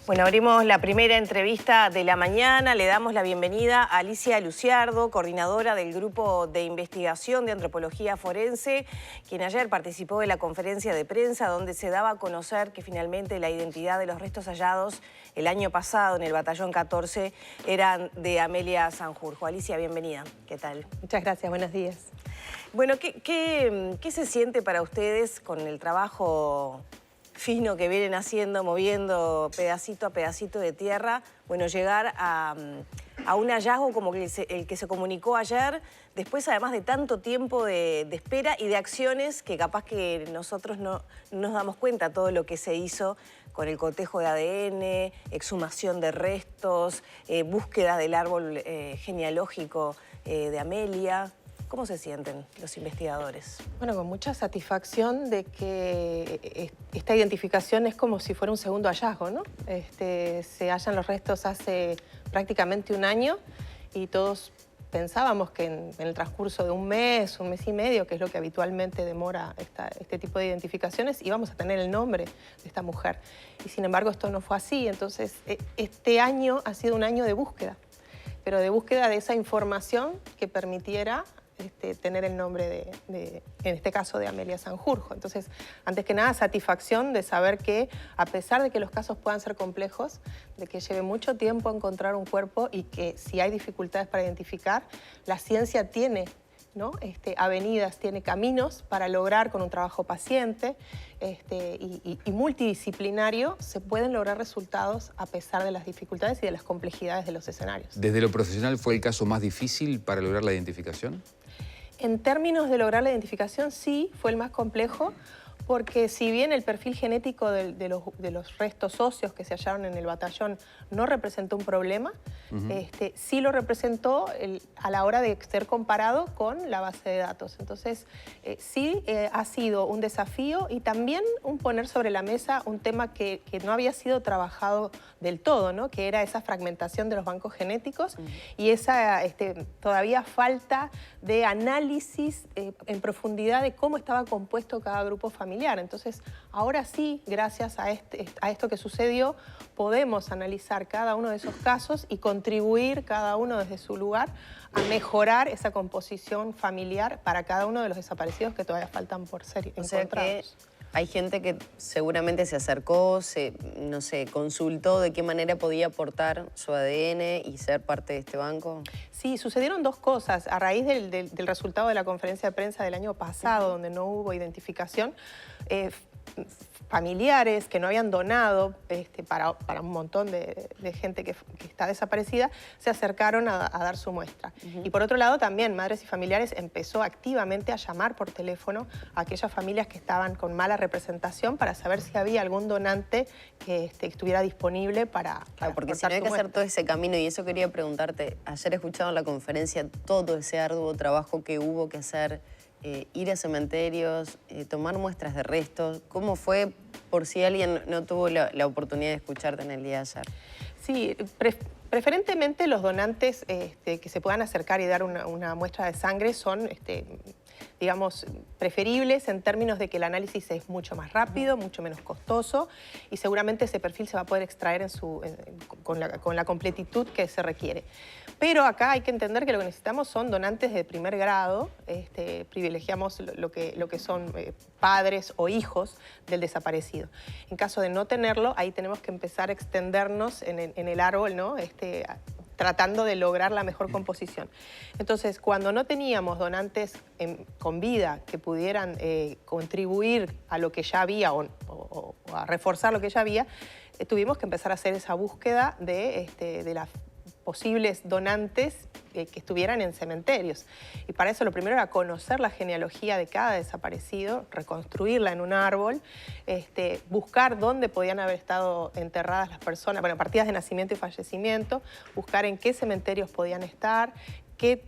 Bueno, abrimos la primera entrevista de la mañana. Le damos la bienvenida a Alicia Luciardo, coordinadora del Grupo de Investigación de Antropología Forense, quien ayer participó de la conferencia de prensa donde se daba a conocer que finalmente la identidad de los restos hallados el año pasado en el Batallón 14 eran de Amelia Sanjurjo. Alicia, bienvenida. ¿Qué tal? Muchas gracias, buenos días. Bueno, ¿qué se siente para ustedes con el trabajo fino que vienen haciendo, moviendo pedacito a pedacito de tierra? Bueno, llegar a un hallazgo como el que se comunicó ayer, después además de tanto tiempo de espera y de acciones que capaz que nosotros no nos damos cuenta todo lo que se hizo con el cotejo de ADN, exhumación de restos, búsqueda del árbol genealógico de Amelia. ¿Cómo se sienten los investigadores? Bueno, con mucha satisfacción de que esta identificación es como si fuera un segundo hallazgo, ¿no? Se hallan los restos hace prácticamente un año y todos pensábamos que en el transcurso de un mes y medio, que es lo que habitualmente demora este tipo de identificaciones, íbamos a tener el nombre de esta mujer. Y sin embargo esto no fue así, entonces este año ha sido un año de búsqueda, pero de búsqueda de esa información que permitiera tener el nombre en este caso, de Amelia Sanjurjo. Entonces, antes que nada, satisfacción de saber que, a pesar de que los casos puedan ser complejos, de que lleve mucho tiempo encontrar un cuerpo y que si hay dificultades para identificar, la ciencia tiene, ¿no? Avenidas, tiene caminos para lograr con un trabajo paciente y multidisciplinario se pueden lograr resultados a pesar de las dificultades y de las complejidades de los escenarios. ¿Desde lo profesional fue el caso más difícil para lograr la identificación? En términos de lograr la identificación, sí, fue el más complejo, porque si bien el perfil genético de los restos óseos que se hallaron en el batallón no representó un problema, sí lo representó a la hora de ser comparado con la base de datos. Entonces, sí ha sido un desafío y también un poner sobre la mesa un tema que no había sido trabajado del todo, ¿no? Que era esa fragmentación de los bancos genéticos y esa todavía falta de análisis en profundidad de cómo estaba compuesto cada grupo familiar. Entonces, ahora sí, gracias a esto que sucedió, podemos analizar cada uno de esos casos y contribuir cada uno desde su lugar a mejorar esa composición familiar para cada uno de los desaparecidos que todavía faltan por ser encontrados. O sea que hay gente que seguramente se acercó, no sé, consultó de qué manera podía aportar su ADN y ser parte de este banco. Sí, sucedieron dos cosas. A raíz del resultado de la conferencia de prensa del año pasado, donde no hubo identificación, familiares que no habían donado para un montón de gente que está desaparecida, se acercaron a dar su muestra. Y por otro lado también Madres y Familiares empezó activamente a llamar por teléfono a aquellas familias que estaban con mala representación para saber si había algún donante que estuviera disponible para porque si no hay que hacer todo ese camino, y eso quería preguntarte, ayer escuchado en la conferencia todo ese arduo trabajo que hubo que hacer, ir a cementerios, tomar muestras de restos. ¿Cómo fue, por si alguien no tuvo la oportunidad de escucharte en el día de ayer? Sí, preferentemente los donantes que se puedan acercar y dar una muestra de sangre son, digamos, preferibles en términos de que el análisis es mucho más rápido, mucho menos costoso y seguramente ese perfil se va a poder extraer con la completitud que se requiere. Pero acá hay que entender que lo que necesitamos son donantes de primer grado, privilegiamos lo que son padres o hijos del desaparecido. En caso de no tenerlo, ahí tenemos que empezar a extendernos en el árbol, ¿no? Tratando de lograr la mejor composición. Entonces, cuando no teníamos donantes con vida que pudieran contribuir a lo que ya había o a reforzar lo que ya había, tuvimos que empezar a hacer esa búsqueda de las posibles donantes que estuvieran en cementerios. Y para eso lo primero era conocer la genealogía de cada desaparecido, reconstruirla en un árbol, buscar dónde podían haber estado enterradas las personas, bueno, partidas de nacimiento y fallecimiento, buscar en qué cementerios podían estar, qué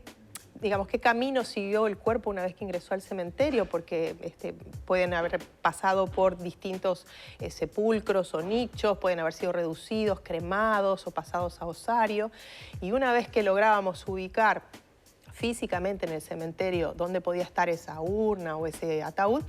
camino siguió el cuerpo una vez que ingresó al cementerio, porque pueden haber pasado por distintos sepulcros o nichos, pueden haber sido reducidos, cremados o pasados a osario. Y una vez que lográbamos ubicar físicamente en el cementerio dónde podía estar esa urna o ese ataúd,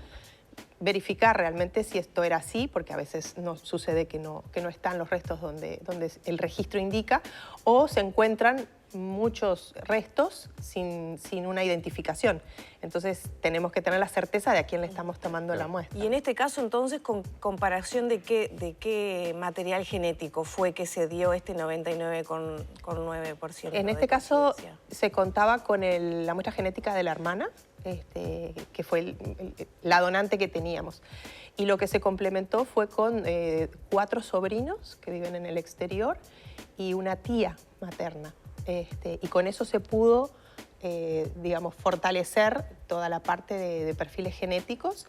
verificar realmente si esto era así, porque a veces no sucede que no están los restos donde el registro indica, o se encuentran muchos restos sin una identificación. Entonces tenemos que tener la certeza de a quién le estamos tomando la muestra. Y en este caso, entonces, con comparación de qué material genético fue que se dio este 99,9%. En este caso se contaba con la muestra genética de la hermana, que fue la donante que teníamos. Y lo que se complementó fue con 4 sobrinos que viven en el exterior y una tía materna. Y con eso se pudo, digamos, fortalecer toda la parte de perfiles genéticos.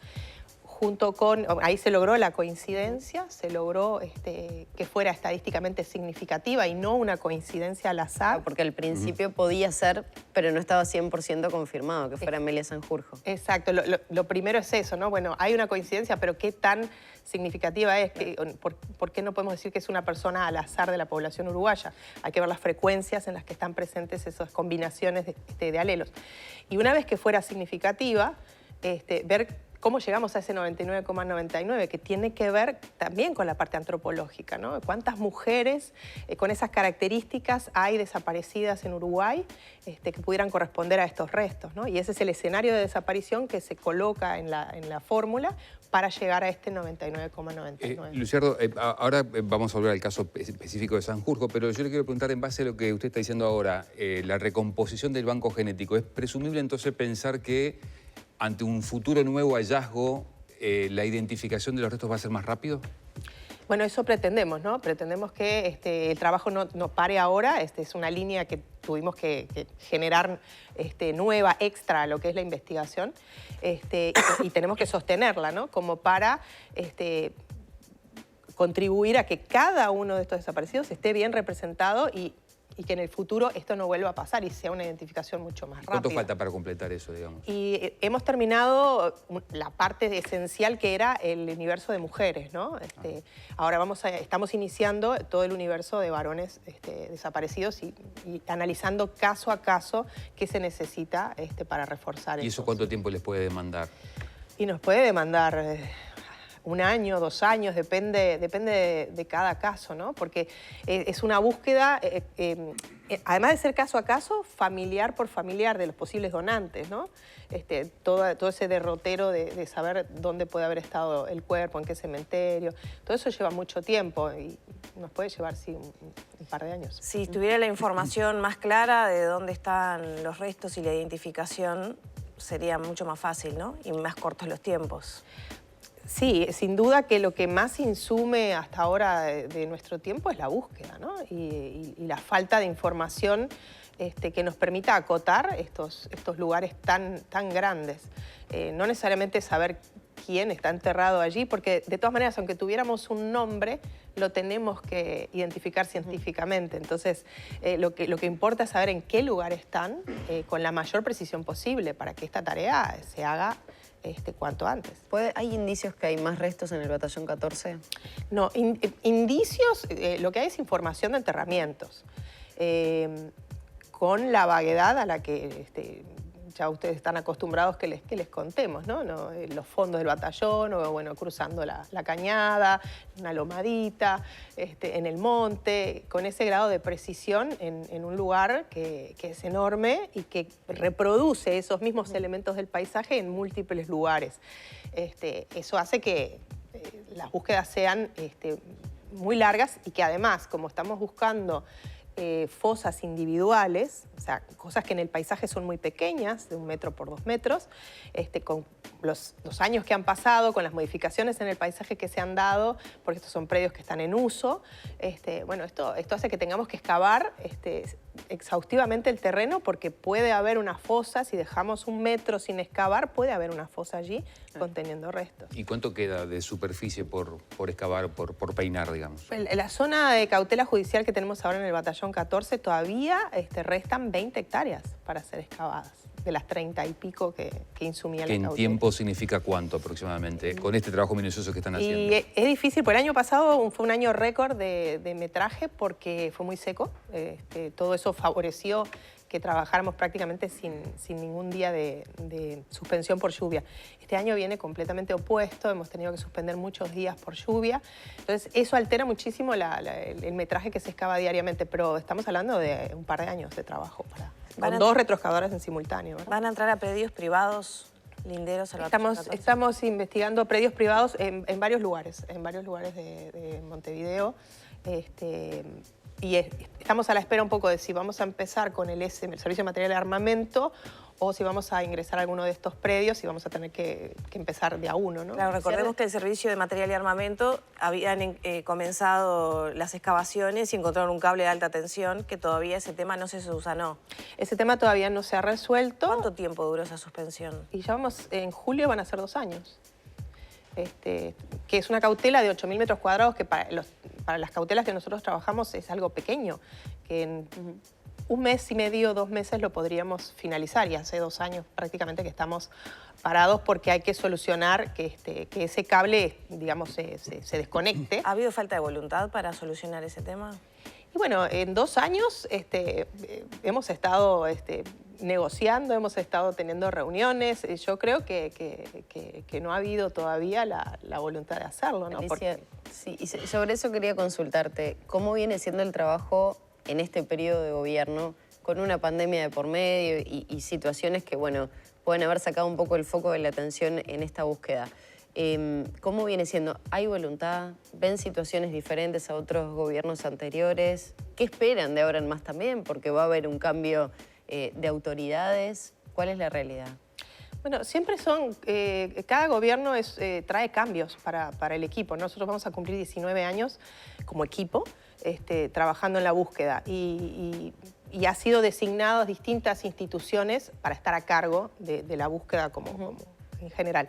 Junto con, ahí se logró la coincidencia, se logró que fuera estadísticamente significativa y no una coincidencia al azar. Porque al principio podía ser, pero no estaba 100% confirmado que fuera Amelia Sanjurjo. Exacto, lo primero es eso, ¿no? Bueno, hay una coincidencia, pero ¿qué tan significativa es? ¿Por qué no podemos decir que es una persona al azar de la población uruguaya? Hay que ver las frecuencias en las que están presentes esas combinaciones de alelos. Y una vez que fuera significativa, ver cómo llegamos a ese 99,99, que tiene que ver también con la parte antropológica, ¿no? ¿Cuántas mujeres con esas características hay desaparecidas en Uruguay que pudieran corresponder a estos restos, ¿no? Y ese es el escenario de desaparición que se coloca en la fórmula para llegar a este 99,99. Luciardo, ahora vamos a volver al caso específico de Sanjurjo, pero yo le quiero preguntar, en base a lo que usted está diciendo ahora, la recomposición del banco genético, ¿es presumible entonces pensar que ante un futuro nuevo hallazgo, la identificación de los restos va a ser más rápido? Bueno, eso pretendemos, ¿no? Pretendemos que el trabajo no pare ahora. Es una línea que tuvimos que generar nueva, extra a lo que es la investigación, y tenemos que sostenerla, ¿no? Como para contribuir a que cada uno de estos desaparecidos esté bien representado y que en el futuro esto no vuelva a pasar y sea una identificación mucho más rápida. ¿Cuánto falta para completar eso, digamos? Y hemos terminado la parte esencial que era el universo de mujeres, ¿no? Ahora estamos iniciando todo el universo de varones desaparecidos y analizando caso a caso qué se necesita para reforzar. ¿Y eso cuánto tiempo les puede demandar? Y nos puede demandar 1 año, 2 años, depende de cada caso, ¿no? Porque es una búsqueda, además de ser caso a caso, familiar por familiar de los posibles donantes, ¿no? Todo ese derrotero de saber dónde puede haber estado el cuerpo, en qué cementerio, todo eso lleva mucho tiempo y nos puede llevar, sí, un par de años. Si tuviera la información más clara de dónde están los restos y la identificación, sería mucho más fácil, ¿no? Y más cortos los tiempos. Sí, sin duda que lo que más insume hasta ahora de nuestro tiempo es la búsqueda, ¿no? Y la falta de información que nos permita acotar estos lugares tan grandes. No necesariamente saber quién está enterrado allí, porque de todas maneras, aunque tuviéramos un nombre, lo tenemos que identificar científicamente. Entonces, lo que importa es saber en qué lugar están con la mayor precisión posible para que esta tarea se haga cuanto antes. ¿Hay indicios que hay más restos en el batallón 14? No, indicios, lo que hay es información de enterramientos, con la vaguedad a la que ya ustedes están acostumbrados que les contemos, ¿no? Los fondos del batallón, o bueno, cruzando la cañada, una lomadita, en el monte, con ese grado de precisión en un lugar que es enorme y que reproduce esos mismos elementos del paisaje en múltiples lugares. Eso hace que las búsquedas sean muy largas y que además, como estamos buscando fosas individuales, o sea, cosas que en el paisaje son muy pequeñas, de 1 metro por 2 metros, con los años que han pasado, con las modificaciones en el paisaje que se han dado, porque estos son predios que están en uso, bueno, esto hace que tengamos que excavar exhaustivamente el terreno, porque puede haber una fosa, si dejamos 1 metro sin excavar, puede haber una fosa allí conteniendo restos. ¿Y cuánto queda de superficie por excavar, por peinar, digamos? La zona de cautela judicial que tenemos ahora en el batallón 14 todavía restan 20 hectáreas para ser excavadas, de las 30 y pico que insumía la cautela. ¿En tiempo significa cuánto aproximadamente, con este trabajo minucioso que están haciendo? Y es difícil, porque el año pasado fue un año récord de metraje porque fue muy seco. Todo eso favoreció que trabajáramos prácticamente sin ningún día de suspensión por lluvia. Este año viene completamente opuesto, hemos tenido que suspender muchos días por lluvia, entonces eso altera muchísimo el metraje que se excava diariamente, pero estamos hablando de un par de años de trabajo con 2 retroexcavadores en simultáneo, ¿verdad? ¿Van a entrar a predios privados, linderos, Estamos investigando predios privados en varios lugares de Montevideo. Y estamos a la espera un poco de si vamos a empezar con el Servicio de Material de Armamento o si vamos a ingresar a alguno de estos predios y vamos a tener que empezar de a uno, ¿no? Claro, recordemos que el Servicio de Material y Armamento habían comenzado las excavaciones y encontraron un cable de alta tensión, que todavía ese tema no se subsanó. Ese tema todavía no se ha resuelto. ¿Cuánto tiempo duró esa suspensión? Y ya vamos, en julio van a ser 2 años. Que es una cautela de 8.000 metros cuadrados, que para las cautelas que nosotros trabajamos es algo pequeño, que en 1 mes y medio, 2 meses lo podríamos finalizar, y hace 2 años prácticamente que estamos parados porque hay que solucionar que ese cable, digamos, se desconecte. ¿Ha habido falta de voluntad para solucionar ese tema? Y bueno, en 2 años hemos estado negociando, hemos estado teniendo reuniones. Yo creo que no ha habido todavía la voluntad de hacerlo, ¿no? Alicia, sí, y sobre eso quería consultarte. ¿Cómo viene siendo el trabajo en este periodo de gobierno con una pandemia de por medio y situaciones que, bueno, pueden haber sacado un poco el foco de la atención en esta búsqueda? ¿Cómo viene siendo? ¿Hay voluntad? ¿Ven situaciones diferentes a otros gobiernos anteriores? ¿Qué esperan de ahora en más también? Porque va a haber un cambio de autoridades. ¿Cuál es la realidad? Bueno, siempre cada gobierno trae cambios para el equipo. Nosotros vamos a cumplir 19 años como equipo trabajando en la búsqueda y ha sido designadas distintas instituciones para estar a cargo de la búsqueda como en general.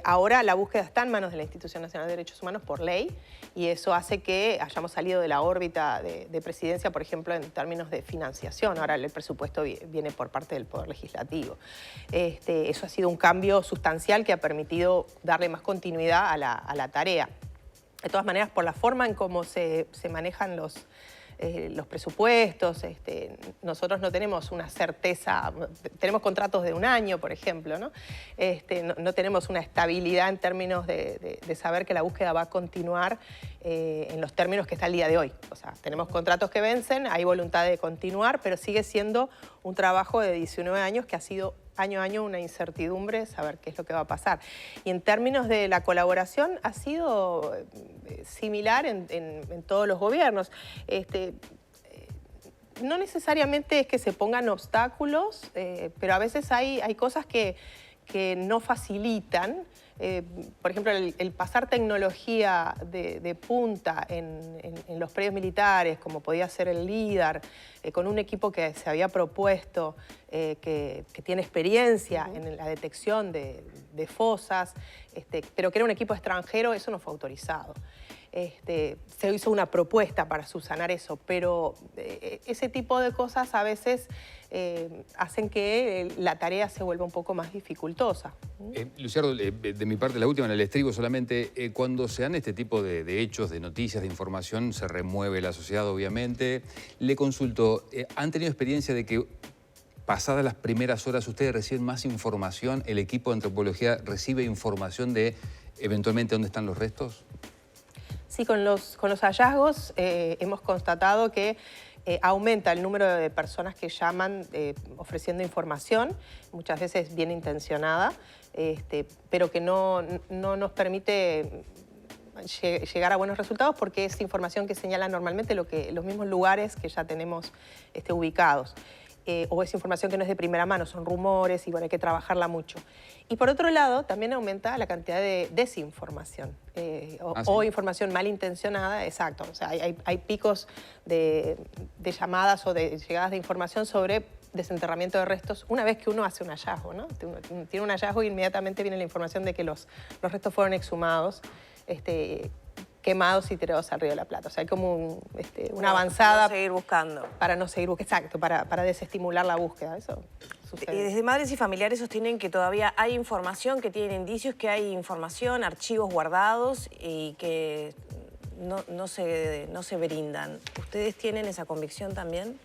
Ahora la búsqueda está en manos de la Institución Nacional de Derechos Humanos por ley, y eso hace que hayamos salido de la órbita de presidencia, por ejemplo, en términos de financiación. Ahora el presupuesto viene por parte del Poder Legislativo. Eso ha sido un cambio sustancial que ha permitido darle más continuidad a la tarea. De todas maneras, por la forma en cómo se manejan los presupuestos, nosotros no tenemos una certeza, tenemos contratos de 1 año, por ejemplo, ¿no? No tenemos una estabilidad en términos de saber que la búsqueda va a continuar en los términos que está el día de hoy. O sea, tenemos contratos que vencen, hay voluntad de continuar, pero sigue siendo un trabajo de 19 años que ha sido año a año una incertidumbre, saber qué es lo que va a pasar. Y en términos de la colaboración ha sido similar en todos los gobiernos. No necesariamente es que se pongan obstáculos, pero a veces hay cosas que no facilitan. Por ejemplo, el pasar tecnología de punta en los predios militares, como podía ser el LIDAR, con un equipo que se había propuesto, que tiene experiencia en la detección de fosas, pero que era un equipo extranjero, eso no fue autorizado. Se hizo una propuesta para subsanar eso, pero ese tipo de cosas a veces hacen que la tarea se vuelva un poco más dificultosa. Luciardo, de mi parte, la última en el estribo solamente, cuando se dan este tipo de hechos, de noticias, de información, se remueve la sociedad, obviamente. Le consulto, ¿han tenido experiencia de que pasadas las primeras horas ustedes reciben más información, el equipo de antropología recibe información de eventualmente dónde están los restos? Sí, con los hallazgos hemos constatado que aumenta el número de personas que llaman ofreciendo información, muchas veces bien intencionada, pero que no nos permite llegar a buenos resultados porque es información que señala normalmente los mismos lugares que ya tenemos ubicados. O es información que no es de primera mano, son rumores y bueno, hay que trabajarla mucho. Y por otro lado, también aumenta la cantidad de desinformación o información malintencionada, exacto. O sea, hay picos de llamadas o de llegadas de información sobre desenterramiento de restos una vez que uno hace un hallazgo, ¿no? Tiene un hallazgo e inmediatamente viene la información de que los restos fueron exhumados, quemados y tirados al Río de la Plata. O sea, hay como una avanzada... Para no seguir buscando. Para no seguir buscando, exacto, para desestimular la búsqueda. Eso sucede. Y desde madres y familiares sostienen que todavía hay información, que tienen indicios, que hay información, archivos guardados y que no se brindan. ¿Ustedes tienen esa convicción también?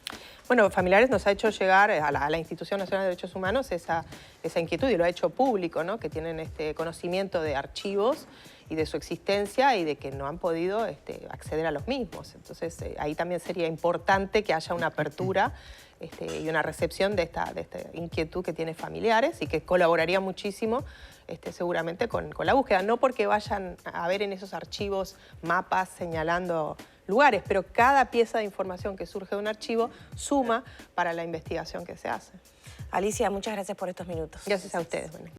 Bueno, Familiares nos ha hecho llegar a la Institución Nacional de Derechos Humanos esa inquietud y lo ha hecho público, ¿no? Que tienen conocimiento de archivos y de su existencia y de que no han podido acceder a los mismos. Entonces, ahí también sería importante que haya una apertura y una recepción de esta inquietud que tiene Familiares y que colaboraría muchísimo seguramente con la búsqueda. No porque vayan a ver en esos archivos mapas señalando lugares, pero cada pieza de información que surge de un archivo suma para la investigación que se hace. Alicia, muchas gracias por estos minutos. Gracias a ustedes. Bueno.